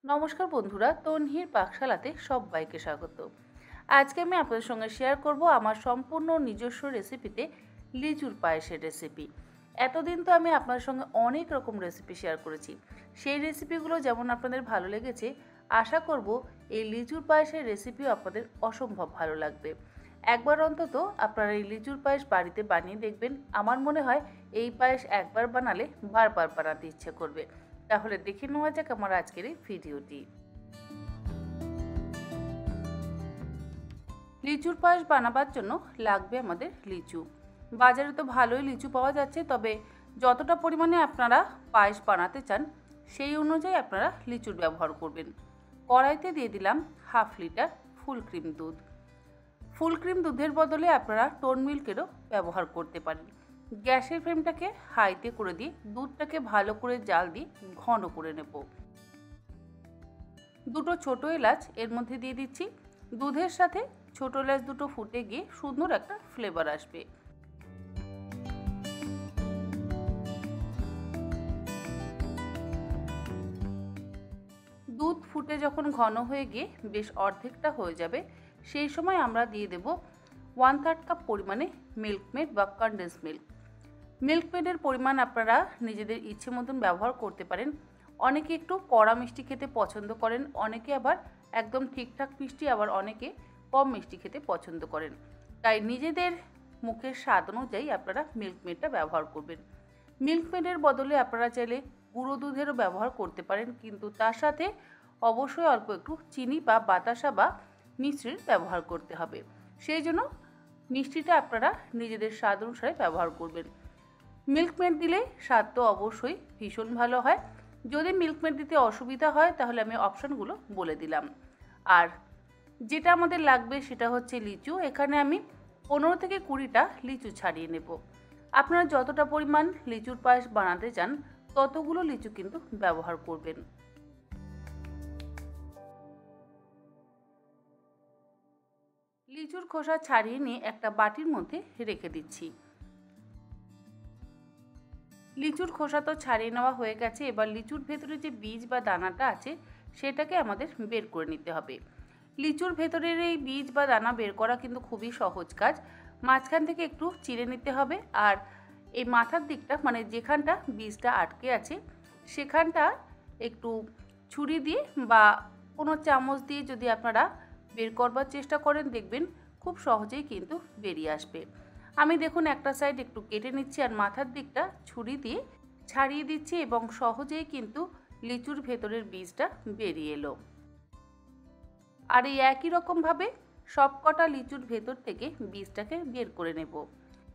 নমস্কার বন্ধুরা, তন্হির পাকশালাতে সবাইকে স্বাগত। আজকে আমি আপনাদের সঙ্গে শেয়ার করব আমার সম্পূর্ণ নিজস্ব রেসিপিতে লিচুর পায়েসের রেসিপি। এতদিন তো আমি আপনাদের সঙ্গে অনেক রকম রেসিপি শেয়ার করেছি। সেই রেসিপিগুলো যেমন আপনাদের ভালো লেগেছে, আশা করব এই লিচুর পায়েসের রেসিপিও আপনাদের অসম্ভব ভালো লাগবে। একবার অন্তত আপনারা এই লিচুর পায়েস বাড়িতে বানিয়ে দেখবেন। আমার মনে হয় এই পায়েস একবার বানালে বারবার বানাতে ইচ্ছে করবে। তাহলে দেখে নেওয়া যাক আমার আজকের এই ভিডিওটি। লিচুর পায়েস বানাবার জন্য লাগবে আমাদের লিচু। বাজারে তো ভালোই লিচু পাওয়া যাচ্ছে, তবে যতটা পরিমাণে আপনারা পায়েস বানাতে চান সেই অনুযায়ী আপনারা লিচুর ব্যবহার করবেন। কড়াইতে দিয়ে দিলাম 1/2 লিটার ফুল ক্রিম দুধ। ফুল ক্রিম দুধের বদলে আপনারা টোন মিল্কেরও ব্যবহার করতে পারেন। গ্যাসের ফ্লেমটাকে হাইতে করে দিয়ে দুধটাকে ভালো করে জাল দিয়ে ঘন করে নেব। দুটো ছোট এলাচ এর মধ্যে দিয়ে দিচ্ছি। দুধের সাথে ছোট এলাচ দুটো ফুটে গিয়ে সুন্দর একটা ফ্লেভার আসবে। দুধ ফুটে যখন ঘন হয়ে গিয়ে বেশ অর্ধেকটা হয়ে যাবে, সেই সময় আমরা দিয়ে দেব 1/3 কাপ পরিমাণে মিল্কমেড বা কনডেন্স মিল্ক। মিল্কমেডের পরিমাণ আপনারা নিজেদের ইচ্ছে মতন ব্যবহার করতে পারেন। অনেকে একটু কড়া মিষ্টি খেতে পছন্দ করেন, অনেকে আবার একদম ঠিকঠাক মিষ্টি, আবার অনেকে কম মিষ্টি খেতে পছন্দ করেন। তাই নিজেদের মুখের স্বাদ অনুযায়ী আপনারা মিল্কমেডটা ব্যবহার করবেন। মিল্কমেডের বদলে আপনারা চাইলে গুঁড়ো দুধেরও ব্যবহার করতে পারেন, কিন্তু তার সাথে অবশ্যই অল্প একটু চিনি বা বাতাসা বা মিশ্রির ব্যবহার করতে হবে। সেই জন্য মিষ্টিটা আপনারা নিজেদের স্বাদ অনুসারে ব্যবহার করবেন। মিল্কমেড দিলে স্বাদ তো অবশ্যই ভীষণ ভালো হয়। যদি মিল্কমেড দিতে অসুবিধা হয় তাহলে আমি অপশানগুলো বলে দিলাম। আর যেটা আমাদের লাগবে সেটা হচ্ছে লিচু। এখানে আমি 15 থেকে 20টা লিচু ছাড়িয়ে নেব। আপনারা যতটা পরিমাণ লিচুর পায়েস বানাতে চান ততগুলো লিচু কিন্তু ব্যবহার করবেন। লিচুর খোসা ছাড়িয়ে নিয়ে একটা বাটির মধ্যে রেখে দিচ্ছি। লিচুর খোসা তো ছাড়িয়ে নেওয়া হয়ে গেছে। এবার লিচুর ভেতরে যে বীজ বা দানাটা আছে সেটাকে আমাদের বের করে নিতে হবে। লিচুর ভেতরের এই বীজ বা দানা বের করা কিন্তু খুবই সহজ কাজ। মাঝখান থেকে একটু চিড়ে নিতে হবে, আর এই মাথার দিকটা মানে যেখানটা বীজটা আটকে আছে সেখানটা একটু ছুরি দিয়ে বা কোনো চামচ দিয়ে যদি আপনারা বের করবার চেষ্টা করেন দেখবেন খুব সহজেই কিন্তু বেরিয়ে আসবে। আমি দেখুন একটা সাইড একটু কেটে নিচ্ছি আর মাথার দিকটা ছুরি দিয়ে ছাড়িয়ে দিচ্ছি এবং সহজেই কিন্তু লিচুর ভেতরের বীজটা বেরিয়ে এলো। আর এই একই রকমভাবে সবকটা লিচুর ভেতর থেকে বীজটাকে বের করে নেব।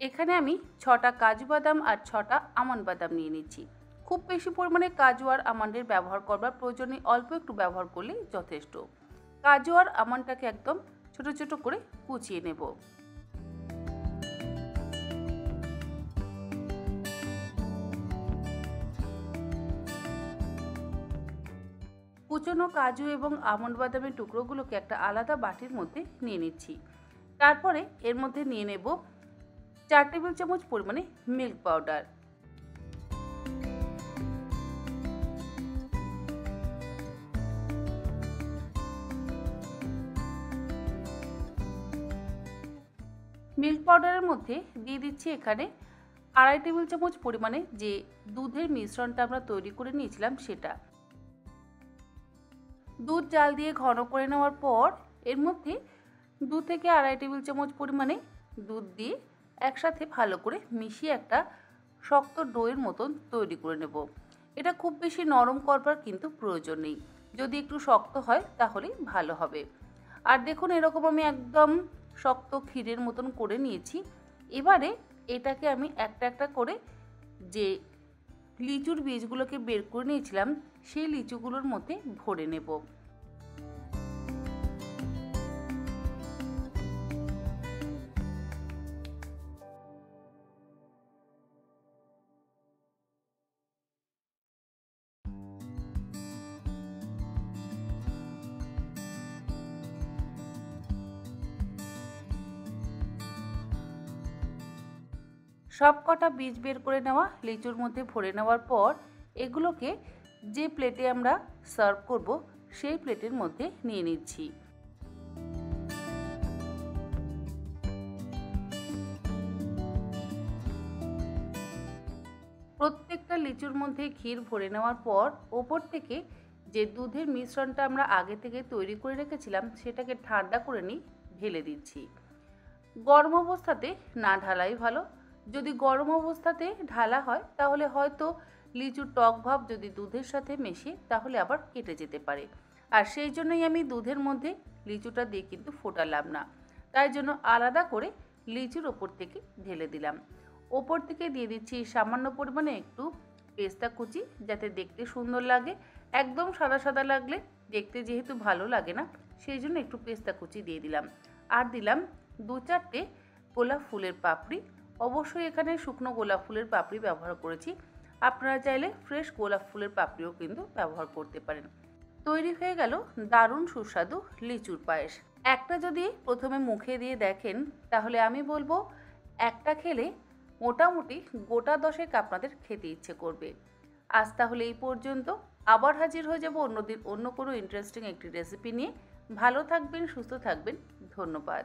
এখানে আমি 6টা কাজু বাদাম আর 6টা আমন্ড বাদাম নিয়ে নিচ্ছি। খুব বেশি পরিমাণে কাজু আর আমন্ডের ব্যবহার করবার প্রয়োজন নেই, অল্প একটু ব্যবহার করলেই যথেষ্ট। কাজু আর আমন্ডটাকে একদম ছোট ছোট করে কুচিয়ে নেব। কুচনো কাজু এবং আমন্ড বাদামের টুকরোগুলোকে একটা আলাদা বাটির মধ্যে নিয়ে নিচ্ছি। তারপরে এর মধ্যে নিয়ে নেব 4 টেবিল চামচ পরিমাণে মিল্ক পাউডার। মিল্ক পাউডারের মধ্যে দিয়ে দিচ্ছি এখানে 2.5 টেবিল চামচ পরিমাণে যে দুধের মিশ্রণটা আমরা তৈরি করে নিয়েছিলাম সেটা। দুধ জাল দিয়ে ঘন করে নেওয়ার পর এর মধ্যে 2 থেকে 2.5 টেবিল চামচ পরিমাণে দুধ দিয়ে একসাথে ভালো করে মিশিয়ে একটা শক্ত ডোয়ের মতন তৈরি করে নেব। এটা খুব বেশি নরম করবার কিন্তু প্রয়োজন নেই, যদি একটু শক্ত হয় তাহলেই ভালো হবে। আর দেখুন এরকম আমি একদম শক্ত ক্ষীরের মতন করে নিয়েছি। এবারে এটাকে আমি একটা একটা করে যে লিচুর বীজগুলোকে বের করে নিয়েছিলাম সেই লিচুগুলোর মধ্যে ভরে নেব। সব কটা বীজ বের করে নেওয়া লিচুর মধ্যে ভরে নেওয়ার পর এগুলোকে যে প্লেটে আমরা সার্ভ করব সেই প্লেটের মধ্যে নিয়ে নিচ্ছি। প্রত্যেকটা লিচুর মধ্যে ক্ষীর ভরে নেওয়ার পর ওপর থেকে যে দুধের মিশ্রণটা আমরা আগে থেকে তৈরি করে রেখেছিলাম সেটাকে ঠান্ডা করে নিয়ে ঢেলে দিচ্ছি। গরম অবস্থাতে না ঢালাই ভালো। যদি গরম অবস্থাতে ঢালা হয় তাহলে হয়তো লিচুর টক ভাব যদি দুধের সাথে মেশে তাহলে আবার কেটে যেতে পারে। আর সেই জন্যই আমি দুধের মধ্যে লিচুটা দিয়ে কিন্তু ফোটালাম না, তাই জন্য আলাদা করে লিচুর ওপর থেকে ঢেলে দিলাম। ওপর থেকে দিয়ে দিচ্ছি সামান্য পরিমাণে একটু পেস্তা কুচি, যাতে দেখতে সুন্দর লাগে। একদম সাদা সাদা লাগলে দেখতে যেহেতু ভালো লাগে না, সেই জন্য একটু পেস্তা কুচি দিয়ে দিলাম। আর দিলাম 2-4টে গোলাপ ফুলের পাপড়ি। অবশ্যই এখানে শুকনো গোলাপ ফুলের পাপড়ি ব্যবহার করেছি, আপনারা চাইলে ফ্রেশ গোলাপ ফুলের পাপড়িও কিন্তু ব্যবহার করতে পারেন। তৈরি হয়ে গেল দারুণ সুস্বাদু লিচুর পায়েস। একটা যদি প্রথমে মুখে দিয়ে দেখেন তাহলে আমি বলবো একটা খেলে মোটামুটি গোটা 10 আপনাদের খেতে ইচ্ছে করবে। আজ তাহলে এই পর্যন্ত, আবার হাজির হয়ে যাব অন্যদিন অন্য কোনো ইন্টারেস্টিং একটি রেসিপি নিয়ে। ভালো থাকবেন, সুস্থ থাকবেন, ধন্যবাদ।